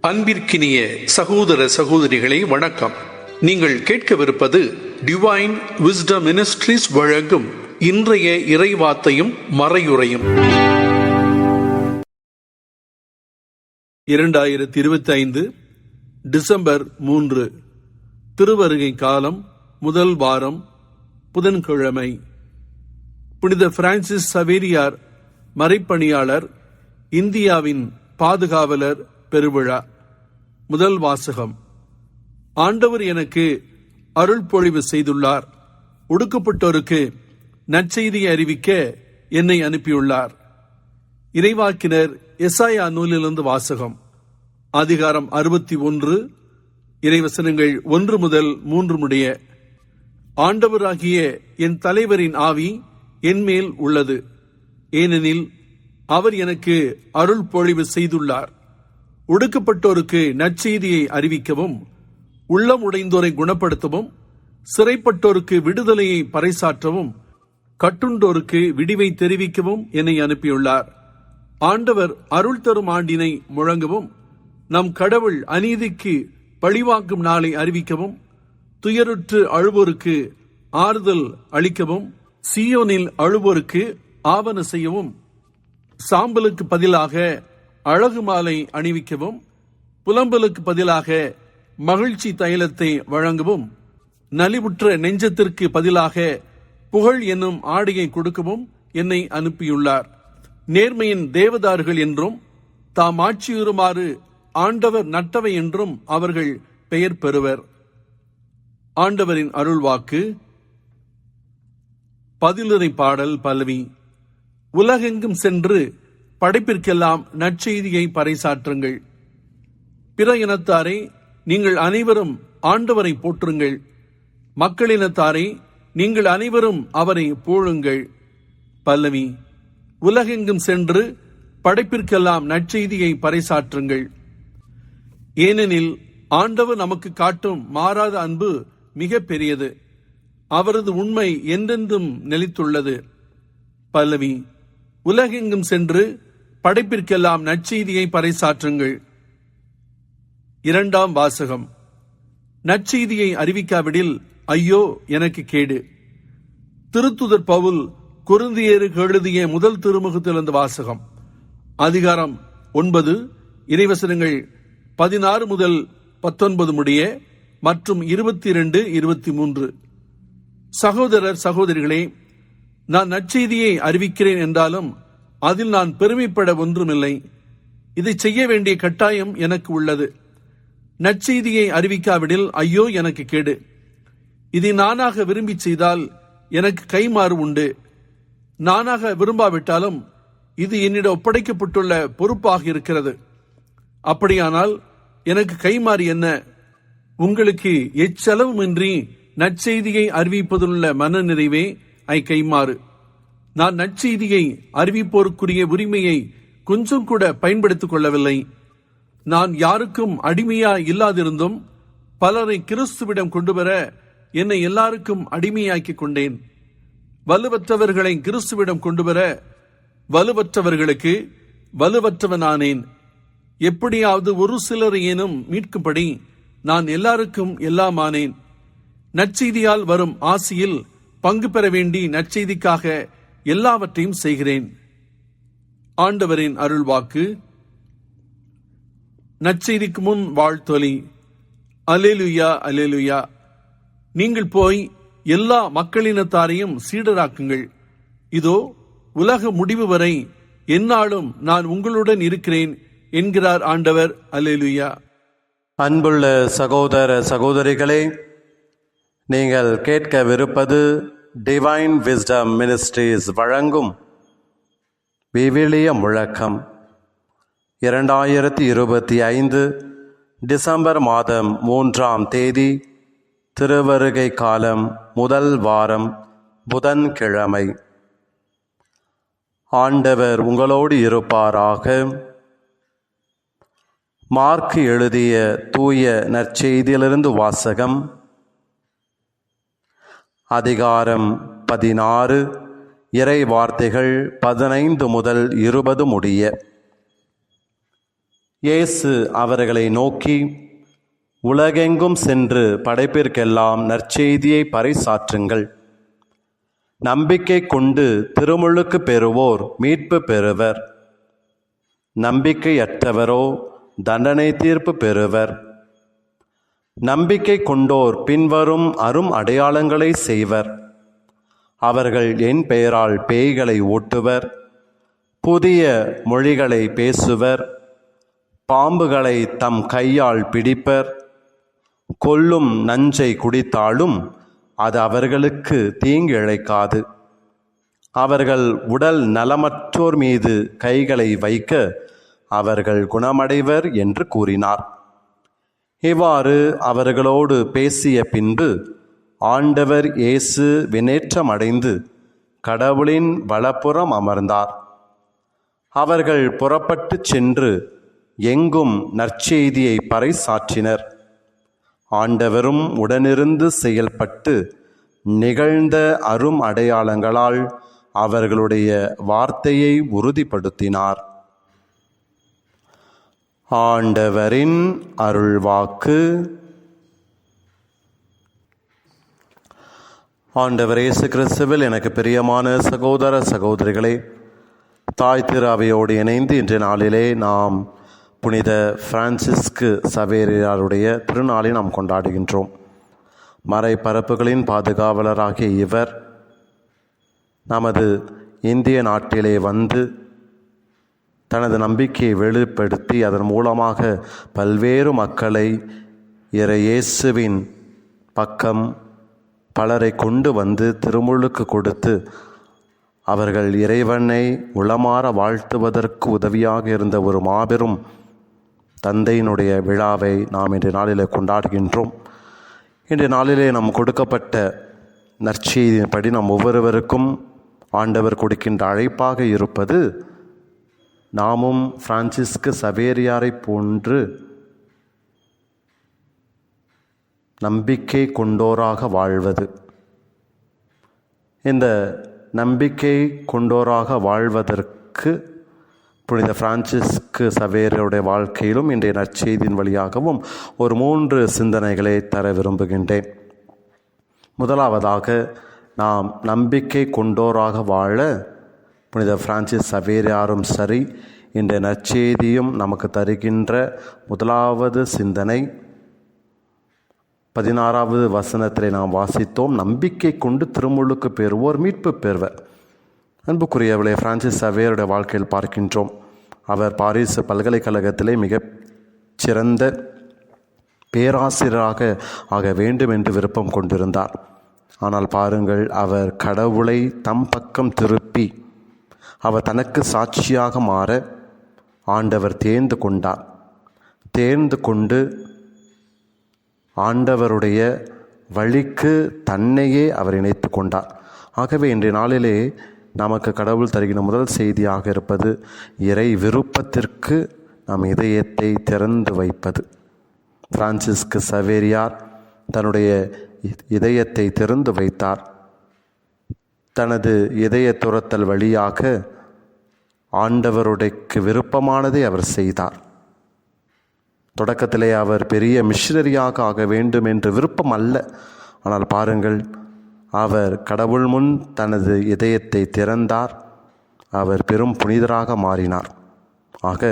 அன்பிற்கினிய சகோதர சகோதரிகளே, வணக்கம். நீங்கள் கேட்கவிருப்பது டிவைன் விஸ்டம் மினிஸ்ட்ரீஸ் வழங்கும் இன்றைய இறைவார்த்தையும் மறையுரையும். 2025 டிசம்பர் 3 திருவருகை காலம், முதல் வாரம், புதன்கிழமை. புனித பிரான்சிஸ் சவேரியார் மறைப்பணியாளர், இந்தியாவின் பாதுகாவலர் பெருவிழா. முதல் வாசகம். ஆண்டவர் எனக்கு அருள் பொழிவு செய்துள்ளார். ஒடுக்கப்பட்டோருக்கு நற்செய்தியை அறிவிக்க என்னை அனுப்பியுள்ளார். இறைவாக்கினர் எசாயா நூலிலிருந்து வாசகம். அதிகாரம் 61, இறைவசனங்கள் 1 முதல் 3 முடிய. ஆண்டவராகிய என் தலைவரின் ஆவி என் மேல் உள்ளது, ஏனெனில் அவர் எனக்கு அருள் பொழிவு செய்துள்ளார். ஒடுக்கப்பட்டோருக்கு நற்செய்தியை அறிவிக்கவும், உள்ளம் உடைந்தோரை குணப்படுத்தவும், சிறைப்பட்டோருக்கு விடுதலையை பறைசாற்றவும், கட்டுண்டோருக்கு விடிவை தெரிவிக்கவும் என்னை அனுப்பியுள்ளார். ஆண்டவர் அருள் தரும் ஆண்டினை முழங்கவும், நம் கடவுள் அநீதிக்கு பழிவாக்கும் நாளை அறிவிக்கவும், துயருற்று அழுவோருக்கு ஆறுதல் அளிக்கவும், சீயோனில் அழுவோருக்கு ஆவன செய்யவும், சாம்பலுக்கு பதிலாக அழகு மாலை அணிவிக்கவும், புலம்பலுக்கு பதிலாக மகிழ்ச்சி தைலத்தை வழங்கவும், நலிவுற்ற நெஞ்சத்திற்கு பதிலாக புகழ் என்னும் ஆடையை கொடுக்கவும் என்னை அனுப்பியுள்ளார். நேர்மையின் தேவதார்கள் என்றும், தாம் ஆட்சியுறுமாறு ஆண்டவர் நட்டவை என்றும் அவர்கள் பெயர் பெறுவர். ஆண்டவரின் அருள்வாக்கு. பதிலுரை பாடல் பல்லவி. உலகெங்கும் சென்று படைப்பிற்கெல்லாம் நற்செய்தியை பறைசாற்றுங்கள். பிற இனத்தாரை, நீங்கள் அனைவரும் ஆண்டவரை போற்றுங்கள். மக்களினத்தாரை, நீங்கள் அனைவரும் அவரை புகழுங்கள். பல்லவி. உலகெங்கும் சென்று படைப்பிற்கெல்லாம் நற்செய்தியை பறைசாற்றுங்கள். ஏனெனில் ஆண்டவர் நமக்கு காட்டும் மாறாத அன்பு மிக பெரியது, அவரது உண்மை என்றென்றும் நிலைத்துள்ளது. பல்லவி. உலகெங்கும் சென்று படைப்பிற்கெல்லாம் நற்செய்தியை பறைசாற்றுங்கள். இரண்டாம் வாசகம். நற்செய்தியை அறிவிக்காவிடில் ஐயோ எனக்கு கேடு. திருத்துதர் பவுல் கொரிந்தியருக்கு எழுதிய முதல் திருமுகத்திலிருந்து வாசகம். அதிகாரம் 9, இறைவசனங்கள் 16 முதல் 19 முடிய மற்றும் 22, 23. சகோதரர் சகோதரிகளே, நான் நற்செய்தியை அறிவிக்கிறேன் என்றாலும் அதில் நான் பெருமைப்பட ஒன்றுமில்லை. இதை செய்ய வேண்டிய கட்டாயம் எனக்கு உள்ளது. நற்செய்தியை அறிவிக்காவிடில் ஐயோ எனக்கு கேடு. இதை நானாக விரும்பி செய்தால் எனக்கு கைமாறு உண்டு. நானாக விரும்பாவிட்டாலும் இது என்னிடம் ஒப்படைக்கப்பட்டுள்ள பொறுப்பாக இருக்கிறது. அப்படியானால் எனக்கு கைமாறு என்ன? உங்களுக்கு எச்செலவுமின்றி நற்செய்தியை அறிவிப்பதிலுள்ள மன நிறைவே கைமாறு. நான் நற்செய்தியை அறிவிப்போருக்குரிய உரிமையை கொஞ்சம் கூட பயன்படுத்திக் கொள்ளவில்லை. நான் யாருக்கும் அடிமையா இல்லாதிருந்தும் பலரை கிறிஸ்துவிடம் கொண்டுவர என்னை எல்லாருக்கும் அடிமையாக்கி கொண்டேன். வலுவற்றவர்களை கிறிஸ்துவிடம் கொண்டுவர வலுவற்றவர்களுக்கு வலுவற்றவனானேன். எப்படியாவது ஒரு சிலரையேனும் மீட்கும்படி நான் எல்லாருக்கும் எல்லாமானேன். நற்செய்தியால் வரும் ஆசியில் பங்கு பெற வேண்டி நற்செய்திக்காக எல்லாவற்றையும் செய்கிறேன். ஆண்டவரின் அருள்வாக்கு. நற்செய்திக்கு முன் வாழ்த்தொலி. அல்லேலூயா, அல்லேலூயா. நீங்கள் போய் எல்லா மக்களினத்தாரையும் சீடராக்குங்கள். இதோ உலக முடிவு வரை எந்நாளும் நான் உங்களுடன் இருக்கிறேன் என்கிறார் ஆண்டவர். அல்லேலூயா. அன்புள்ள சகோதர சகோதரிகளே, நீங்கள் கேட்கவிருப்பது டிவைன் விஸ்டம் மினிஸ்ட்ரீஸ் வழங்கும் விவிலிய முழக்கம். 2025 டிசம்பர் மாதம் 3ஆம் தேதி, திருவருகை காலம், முதல் வாரம், புதன்கிழமை. ஆண்டவர் உங்களோடு இருப்பாராக. மார்க் எழுதிய தூய நற்செய்தியிலிருந்து வாசகம். அதிகாரம் 16, இறை வார்த்தைகள் 15 முதல் 20 முடிய. இயேசு அவர்களை நோக்கி, உலகெங்கும் சென்று படைப்பிற்கெல்லாம் நற்செய்தியை பறைசாற்றுங்கள். நம்பிக்கை கொண்டு திருமுழுக்கு பெறுவோர் மீட்பு பெறுவர். நம்பிக்கையற்றவரோ தண்டனை தீர்ப்பு பெறுவர். நம்பிக்கை கொண்டோர் பின்வரும் அரும் அடையாளங்களை செய்வர். அவர்கள் என் பெயரால் பேய்களை ஓட்டுவர், புதிய மொழிகளை பேசுவர், பாம்புகளை தம் கையால் பிடிப்பர், கொல்லும் நஞ்சை குடித்தாலும் அது அவர்களுக்கு தீங்கு இழைக்காது. அவர்கள் உடல் நலமற்றோர் மீது கைகளை வைக்க அவர்கள் குணமடைவர் என்று கூறினார். இவ்வாறு அவர்களோடு பேசிய பின்பு ஆண்டவர் இயேசு விண்ணேற்றமடைந்து கடவுளின் வலப்புறம் அமர்ந்தார். அவர்கள் புறப்பட்டுச் சென்று எங்கும் நற்செய்தியை பறைசாற்றினர். ஆண்டவரும் உடனிருந்து செயல்பட்டு நிகழ்ந்த அரும் அடையாளங்களால் அவர்களுடைய வார்த்தையை உறுதிப்படுத்தினார். ஆண்டவரின் அருள்வாக்கு. ஆண்டவர் இயேசு கிறிஸ்துவில் எனக்கு பிரியமான சகோதர சகோதரிகளே, தாய் திரு அவையோடு இணைந்து இன்றைய நாளிலே நாம் புனித பிரான்சிஸ்கு சவேரியாருடைய திருநாளை நாம் கொண்டாடுகின்றோம். மறைபரப்புகளின் பாதுகாவலராகிய இவர் நமது இந்திய நாட்டிலே வந்து தனது நம்பிக்கையை வெளிப்படுத்தி அதன் மூலமாக பல்வேறு மக்களை இயேசுவின் பக்கம் பலரை கொண்டு வந்து திருமுழுக்கு கொடுத்து அவர்கள் இறைவனை உளமாற வாழ்த்துவதற்கு உதவியாக இருந்த ஒரு மாபெரும் தந்தையினுடைய விழாவை நாம் இன்றைய நாளிலே கொண்டாடுகின்றோம். இன்றைய நாளிலே நாம் கொடுக்கப்பட்ட நற்செய்தியின்படி நாம் ஒவ்வொருவருக்கும் ஆண்டவர் கொடுக்கின்ற அழைப்பாக இருப்பது, நாமும் பிரான்சிஸ்கு சவேரியாரை போன்று நம்பிக்கை கொண்டோராக வாழ்வது. இந்த நம்பிக்கை கொண்டோராக வாழ்வதற்கு புனித பிரான்சிஸ்கு சவேரியாருடைய வாழ்க்கையிலும் இன்றைய நற்செய்தியின் வழியாகவும் ஒரு 3 சிந்தனைகளை தர விரும்புகின்றேன். முதலாவதாக, நாம் நம்பிக்கை கொண்டோராக வாழ புனித பிரான்சிஸ் சவேரியாரும் சரி, இன்றைய நற்செய்தியும் நமக்கு தருகின்ற முதலாவது சிந்தனை 16வது வசனத்திலே நாம் வாசித்தோம், நம்பிக்கை கொண்டு திருமுழுக்கு பெறுவோர் மீட்பு பெறுவர். அன்புக்குரியவளை, பிரான்சிஸ் சவேரியாருடைய வாழ்க்கையில் பார்க்கின்றோம். அவர் பாரிஸ் பல்கலைக்கழகத்திலே மிகச் சிறந்த பேராசிரியராக ஆக வேண்டும் என்று விருப்பம் கொண்டிருந்தார். ஆனால் பாருங்கள், அவர் கடவுளை தம் பக்கம் திருப்பி அவர் தனக்கு சாட்சியாக மாற ஆண்டவர் தேர்ந்து கொண்டார். தேர்ந்து கொண்டு ஆண்டவருடைய வழிக்கு தன்னையே அவர் இணைத்து கொண்டார். ஆகவே இன்றைய நாளிலே நமக்கு கடவுள் தருகிற முதல் செய்தியாக இருப்பது, இறை விருப்பத்திற்கு நம் இதயத்தை திறந்து வைப்பது. பிரான்சிஸ்கு சவேரியார் தன்னுடைய இதயத்தை திறந்து வைத்தார். தனது இதய துறத்தல் வழியாக ஆண்டவருடைய விருப்பமானதை அவர் செய்தார். தொடக்கத்திலே அவர் பெரிய மிஷனரியாக ஆக வேண்டும் என்ற விருப்பம் அல்ல. ஆனால் பாருங்கள், அவர் கடவுள் முன் தனது இதயத்தை திறந்தார். அவர் பெரும் புனிதராக மாறினார். ஆக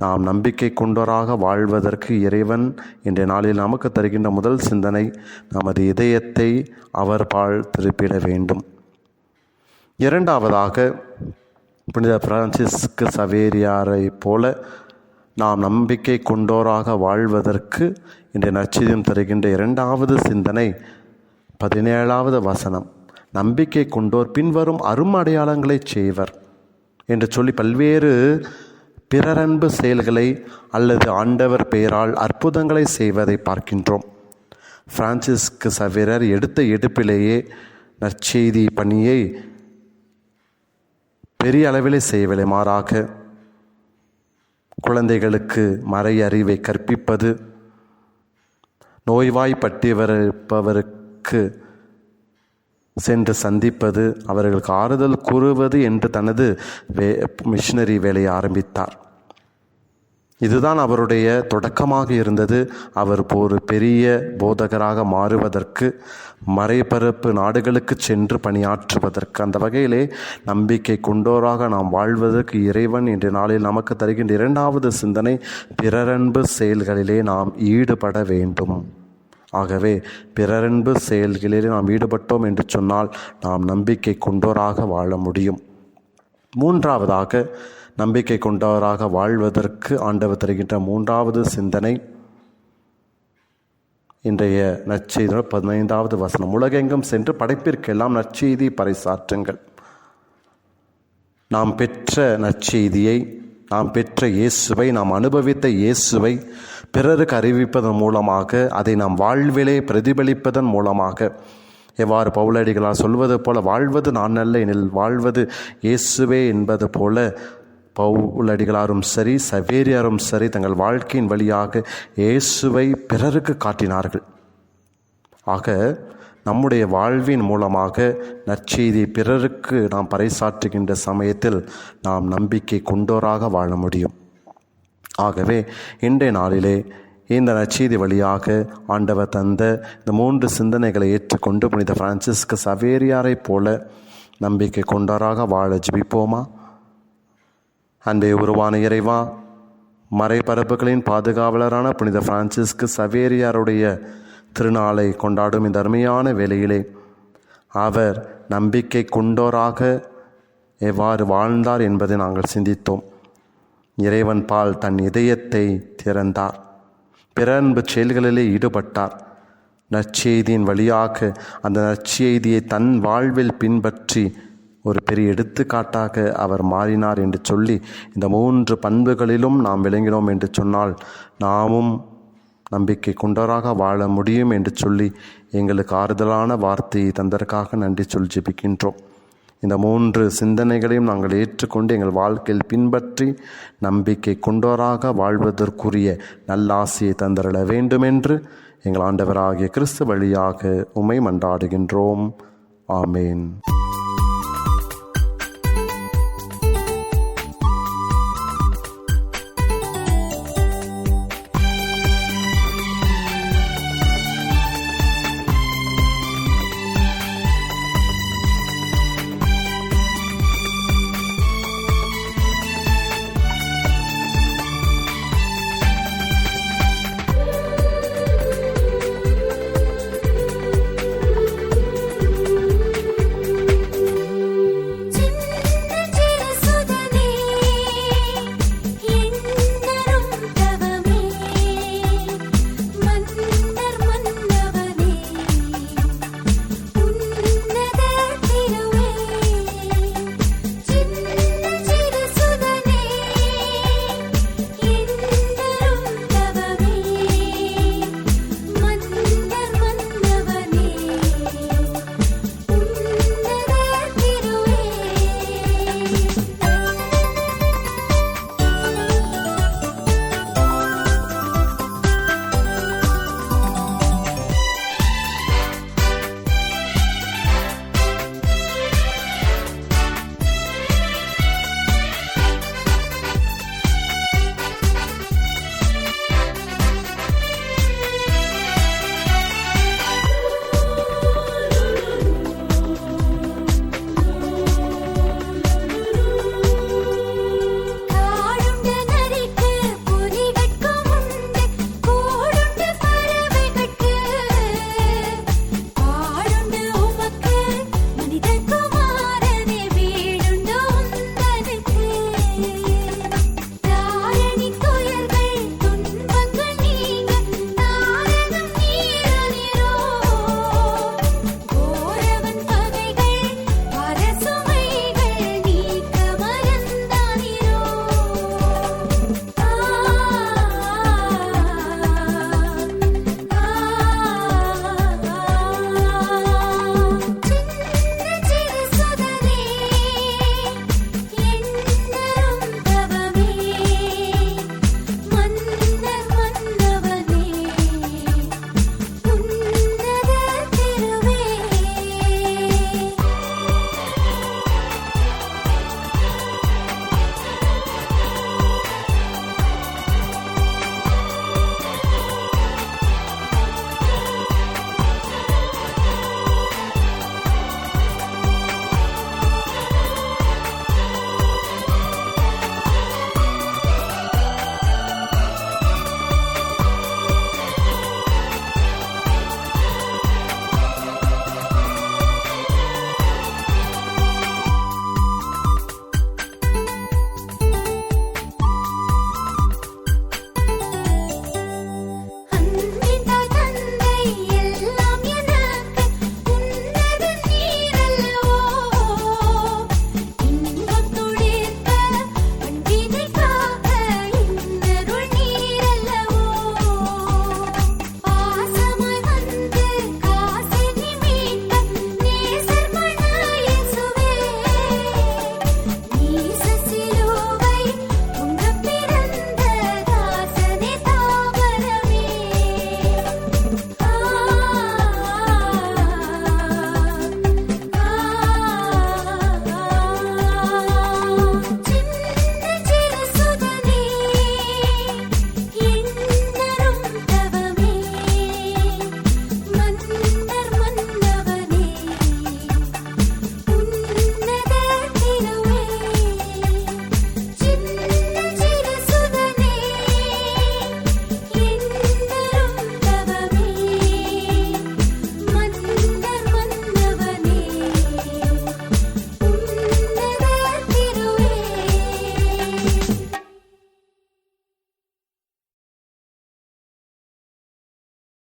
நாம் நம்பிக்கை கொண்டோராக வாழ்வதற்கு இறைவன் இன்றைய நாளில் நமக்கு தருகின்ற முதல் சிந்தனை, நமது இதயத்தை அவர் பால் திருப்பிட வேண்டும். இரண்டாவதாக, புனித பிரான்சிஸ்கு சவேரியாரை போல நாம் நம்பிக்கை கொண்டோராக வாழ்வதற்கு இன்றைய நற்செய்தியும் தருகின்ற இரண்டாவது சிந்தனை 17வது வசனம், நம்பிக்கை கொண்டோர் பின்வரும் அரும் அடையாளங்களை செய்வர் என்று சொல்லி பல்வேறு பிறரன்பு செயல்களை அல்லது ஆண்டவர் பெயரால் அற்புதங்களை செய்வதை பார்க்கின்றோம். பிரான்சிஸ்கு சவேரியார் எடுத்த எடுப்பிலேயே நற்செய்தி பணியை பெரிய அளவிலே செய்யவில்லை. மாறாக குழந்தைகளுக்கு மறை அறிவை கற்பிப்பது, நோய்வாய்ப்பட்டிருப்பவருக்கு சென்று சந்திப்பது, அவர்களுக்கு ஆறுதல் கூறுவது என்று தனது மிஷனரி வேலையை ஆரம்பித்தார். இதுதான் அவருடைய தொடக்கமாக இருந்தது. அவர் ஒரு பெரிய போதகராக மாறுவதற்கு, மறைபரப்பு நாடுகளுக்கு சென்று பணியாற்றுவதற்கு. அந்த வகையிலே நம்பிக்கை கொண்டோராக நாம் வாழ்வதற்கு இறைவன் இன்றைய நாளில் நமக்கு தருகின்ற இரண்டாவது சிந்தனை, பிறரன்பு செயல்களிலே நாம் ஈடுபட வேண்டும். ஆகவே பிறரன்பு செயல்களிலே நாம் ஈடுபட்டோம் என்று சொன்னால் நாம் நம்பிக்கை கொண்டோராக வாழ முடியும். மூன்றாவதாக, நம்பிக்கை கொண்டவராக வாழ்வதற்கு ஆண்டவர் தருகின்ற மூன்றாவது சிந்தனை, இன்றைய நற்செய்தியோட 15வது வசனம், உலகெங்கும் சென்று படைப்பிற்கெல்லாம் நற்செய்தி பறைசாற்றுங்கள். நாம் பெற்ற நற்செய்தியை, நாம் பெற்ற இயேசுவை, நாம் அனுபவித்த இயேசுவை பிறருக்கு அறிவிப்பதன் மூலமாக, அதை நாம் வாழ்விலே பிரதிபலிப்பதன் மூலமாக, எவ்வாறு பவுலடிகளார் சொல்வது போல, வாழ்வது நான் அல்ல எனில் வாழ்வது இயேசுவே என்பது போல, பவுலடிகளாரும் சரி சவேரியாரும் சரி தங்கள் வாழ்க்கையின் வழியாக இயேசுவை பிறருக்கு காட்டினார்கள். ஆக நம்முடைய வாழ்வின் மூலமாக நற்செய்தி பிறருக்கு நாம் பறைசாற்றுகின்ற சமயத்தில் நாம் நம்பிக்கை கொண்டோராக வாழ முடியும். ஆகவே இன்றைய நாளிலே இந்த நற்செய்தி வழியாக ஆண்டவர் தந்த இந்த 3 சிந்தனைகளை ஏற்றுக்கொண்டு புனித பிரான்சிஸ்கு சவேரியாரை போல நம்பிக்கை கொண்டோராக வாழ ஜெபிப்போமா? அன்பே உருவான இறைவா, மறைபரப்புகளின் பாதுகாவலரான புனித பிரான்சிஸ்கு சவேரியாருடைய திருநாளை கொண்டாடும் இந்த அருமையான வேளையிலே அவர் நம்பிக்கை கொண்டோராக எவ்வாறு வாழ்ந்தார் என்பதை நாங்கள் சிந்தித்தோம். இறைவன் பால் தன் இதயத்தை திறந்தார், பிறன்பு செயல்களிலே ஈடுபட்டார். நற்செய்தியின் வழியாக அந்த நற்செய்தியை தன் வாழ்வில் பின்பற்றி ஒரு பெரிய எடுத்துக்காட்டாக அவர் மாறினார் என்று சொல்லி, இந்த 3 பண்புகளிலும் நாம் விளங்கினோம் என்று சொன்னால் நாமும் நம்பிக்கை கொண்டவராக வாழ முடியும் என்று சொல்லி எங்களுக்கு ஆறுதலான வார்த்தையை தந்ததற்காக நன்றி சொல்லி ஜெபிக்கின்றோம். இந்த 3 சிந்தனைகளையும் நாங்கள் ஏற்றுக்கொண்டு எங்கள் வாழ்க்கையில் பின்பற்றி நம்பிக்கை கொண்டோராக வாழ்வதற்குரிய நல்லாசியை தந்தரள வேண்டுமென்று எங்கள் ஆண்டவராகிய கிறிஸ்து வழியாக உம்மை மன்றாடுகின்றோம். ஆமேன்.